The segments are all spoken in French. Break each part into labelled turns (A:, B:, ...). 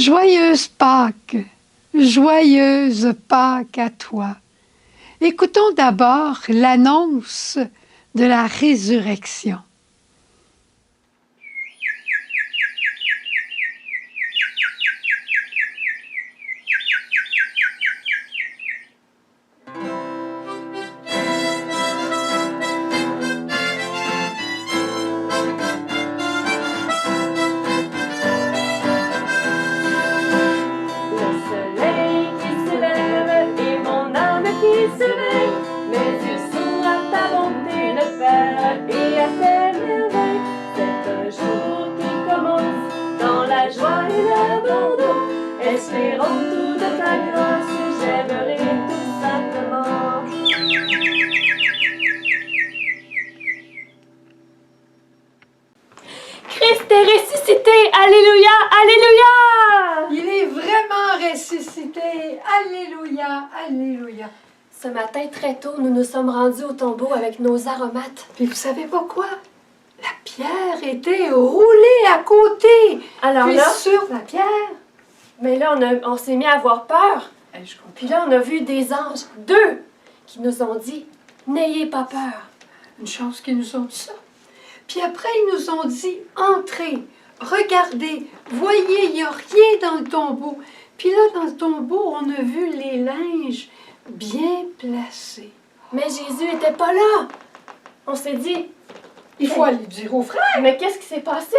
A: Joyeuse Pâques à toi. Écoutons d'abord l'annonce de la résurrection.
B: Espérons tout de ta grâce, j'aimerai tout simplement. Christ est ressuscité, alléluia, alléluia!
A: Il est vraiment ressuscité, alléluia, alléluia.
B: Ce matin, très tôt, nous nous sommes rendus au tombeau avec nos aromates.
A: Puis vous savez pas quoi? La pierre était roulée à côté.
B: Alors
A: puis
B: là,
A: sur la pierre.
B: Mais là, on s'est mis à avoir peur. Puis là, on a vu des anges, 2, qui nous ont dit « N'ayez pas peur ».
A: Une chance qu'ils nous ont dit ça. Puis après, ils nous ont dit « Entrez, regardez, voyez, il n'y a rien dans le tombeau. » Puis là, dans le tombeau, on a vu les linges bien placés.
B: Mais Jésus n'était pas là. On s'est dit
A: « Il faut aller dire aux frères. »
B: Mais qu'est-ce qui s'est passé?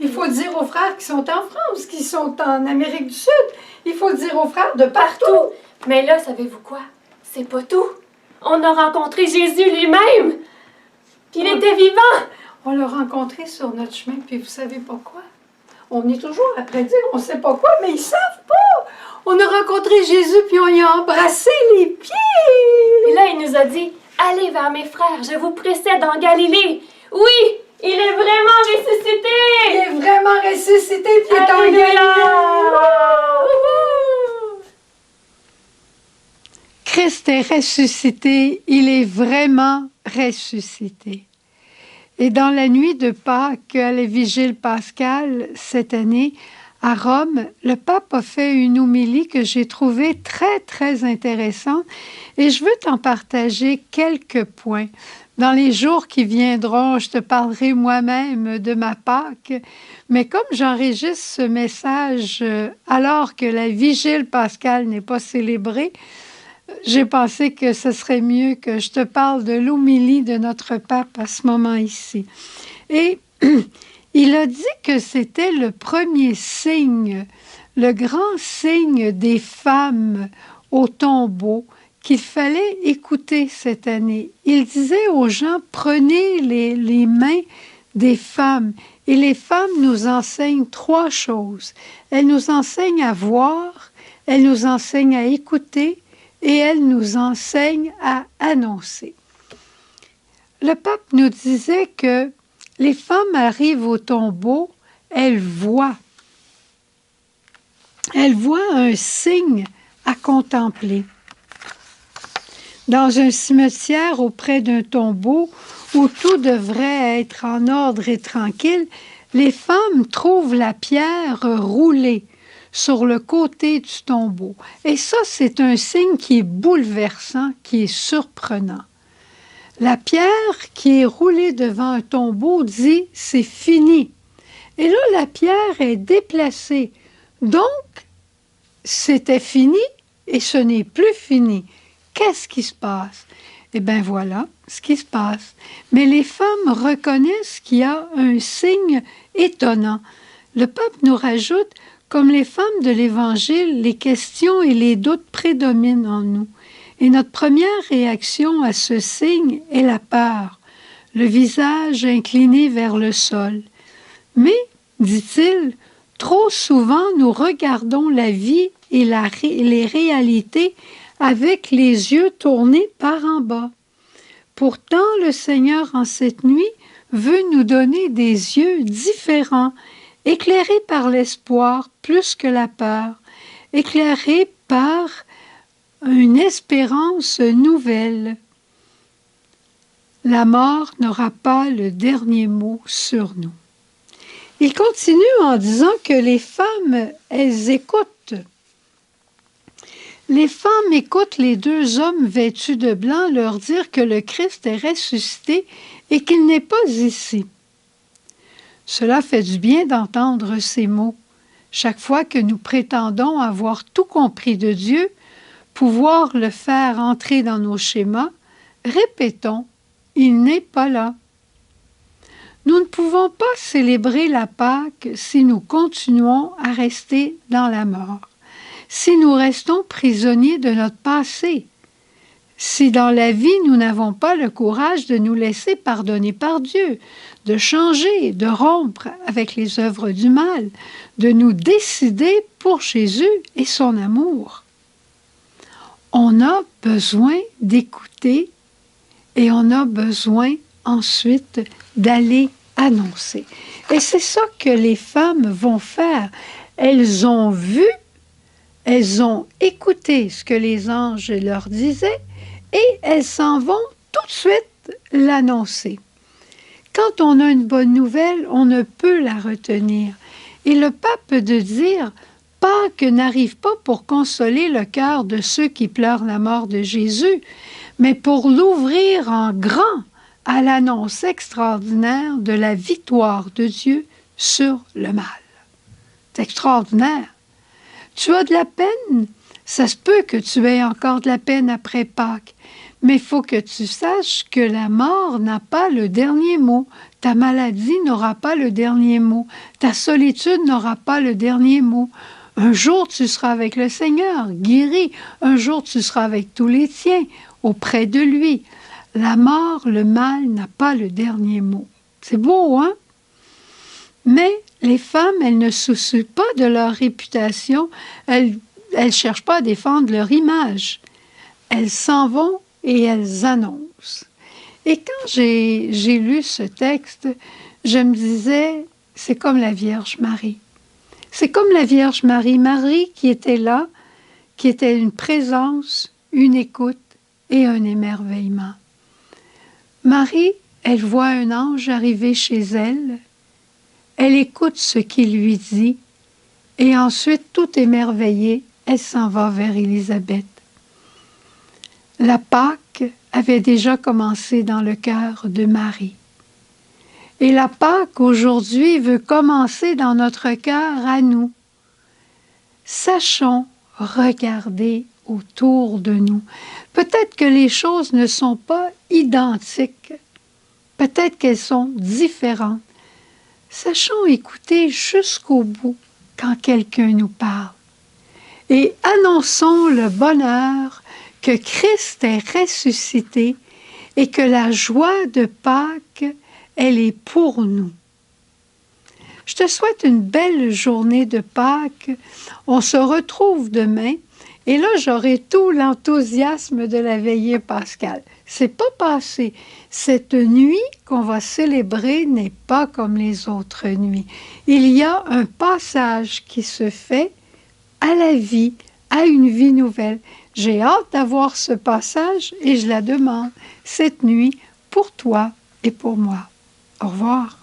A: Il faut dire aux frères qui sont en France, qui sont en Amérique du Sud. Il faut dire aux frères de partout.
B: Mais là, savez-vous quoi? C'est pas tout. On a rencontré Jésus lui-même. Puis il était vivant.
A: On l'a rencontré sur notre chemin, puis vous savez pas quoi? On est toujours après dire, on sait pas quoi, mais ils savent pas. On a rencontré Jésus, puis on y a embrassé les pieds.
B: Et là, il nous a dit, allez vers mes frères, je vous précède en Galilée. Oui! Il est vraiment ressuscité!
A: Il est vraiment ressuscité, puis il est en Galilée! Christ est ressuscité, il est vraiment ressuscité. Et dans la nuit de Pâques, à la vigile pascale, cette année, à Rome, le pape a fait une homélie que j'ai trouvée très, très intéressante et je veux t'en partager quelques points. Dans les jours qui viendront, je te parlerai moi-même de ma Pâques, mais comme j'enregistre ce message alors que la vigile pascale n'est pas célébrée, j'ai pensé que ce serait mieux que je te parle de l'homélie de notre pape à ce moment ici. Et il a dit que c'était le premier signe, le grand signe des femmes au tombeau qu'il fallait écouter cette année. Il disait aux gens, prenez les mains des femmes. Et les femmes nous enseignent 3 choses. Elles nous enseignent à voir, elles nous enseignent à écouter et elles nous enseignent à annoncer. Le pape nous disait que les femmes arrivent au tombeau, elles voient. Elles voient un signe à contempler. Dans un cimetière auprès d'un tombeau où tout devrait être en ordre et tranquille, les femmes trouvent la pierre roulée sur le côté du tombeau. Et ça, c'est un signe qui est bouleversant, qui est surprenant. La pierre qui est roulée devant un tombeau dit « c'est fini ». Et là, la pierre est déplacée. Donc, c'était fini et ce n'est plus fini. Qu'est-ce qui se passe? Eh bien, voilà ce qui se passe. Mais les femmes reconnaissent qu'il y a un signe étonnant. Le pape nous rajoute, comme les femmes de l'Évangile, les questions et les doutes prédominent en nous. Et notre première réaction à ce signe est la peur, le visage incliné vers le sol. Mais, dit-il, trop souvent nous regardons la vie et les réalités avec les yeux tournés par en bas. Pourtant, le Seigneur, en cette nuit, veut nous donner des yeux différents, éclairés par l'espoir plus que la peur, éclairés par une espérance nouvelle. La mort n'aura pas le dernier mot sur nous. Il continue en disant que les femmes, elles écoutent. Les femmes écoutent les deux hommes vêtus de blanc leur dire que le Christ est ressuscité et qu'il n'est pas ici. Cela fait du bien d'entendre ces mots. Chaque fois que nous prétendons avoir tout compris de Dieu, pouvoir le faire entrer dans nos schémas, répétons, il n'est pas là. Nous ne pouvons pas célébrer la Pâque si nous continuons à rester dans la mort, si nous restons prisonniers de notre passé, si dans la vie nous n'avons pas le courage de nous laisser pardonner par Dieu, de changer, de rompre avec les œuvres du mal, de nous décider pour Jésus et son amour. On a besoin d'écouter et on a besoin ensuite d'aller annoncer. Et c'est ça que les femmes vont faire. Elles ont vu, elles ont écouté ce que les anges leur disaient et elles s'en vont tout de suite l'annoncer. Quand on a une bonne nouvelle, on ne peut la retenir. Et le pape de dire « Pâques n'arrive pas pour consoler le cœur de ceux qui pleurent la mort de Jésus, mais pour l'ouvrir en grand à l'annonce extraordinaire de la victoire de Dieu sur le mal. » C'est extraordinaire. Tu as de la peine, ça se peut que tu aies encore de la peine après Pâques, mais il faut que tu saches que la mort n'a pas le dernier mot. Ta maladie n'aura pas le dernier mot. Ta solitude n'aura pas le dernier mot. Un jour, tu seras avec le Seigneur, guéri. Un jour, tu seras avec tous les tiens, auprès de lui. La mort, le mal n'a pas le dernier mot. C'est beau, hein? Mais les femmes, elles ne se soucient pas de leur réputation. Elles ne cherchent pas à défendre leur image. Elles s'en vont et elles annoncent. Et quand j'ai lu ce texte, je me disais, c'est comme la Vierge Marie. C'est comme la Vierge Marie. Marie qui était là, qui était une présence, une écoute et un émerveillement. Marie, elle voit un ange arriver chez elle, elle écoute ce qu'il lui dit, et ensuite, tout émerveillée, elle s'en va vers Élisabeth. La Pâque avait déjà commencé dans le cœur de Marie. Et la Pâque, aujourd'hui, veut commencer dans notre cœur à nous. Sachons regarder autour de nous. Peut-être que les choses ne sont pas identiques. Peut-être qu'elles sont différentes. Sachons écouter jusqu'au bout quand quelqu'un nous parle. Et annonçons le bonheur que Christ est ressuscité et que la joie de Pâques, elle est pour nous. Je te souhaite une belle journée de Pâques. On se retrouve demain. Et là, j'aurai tout l'enthousiasme de la veillée pascale. C'est pas passé. Cette nuit qu'on va célébrer n'est pas comme les autres nuits. Il y a un passage qui se fait à la vie, à une vie nouvelle. J'ai hâte d'avoir ce passage et je la demande cette nuit pour toi et pour moi. Au revoir.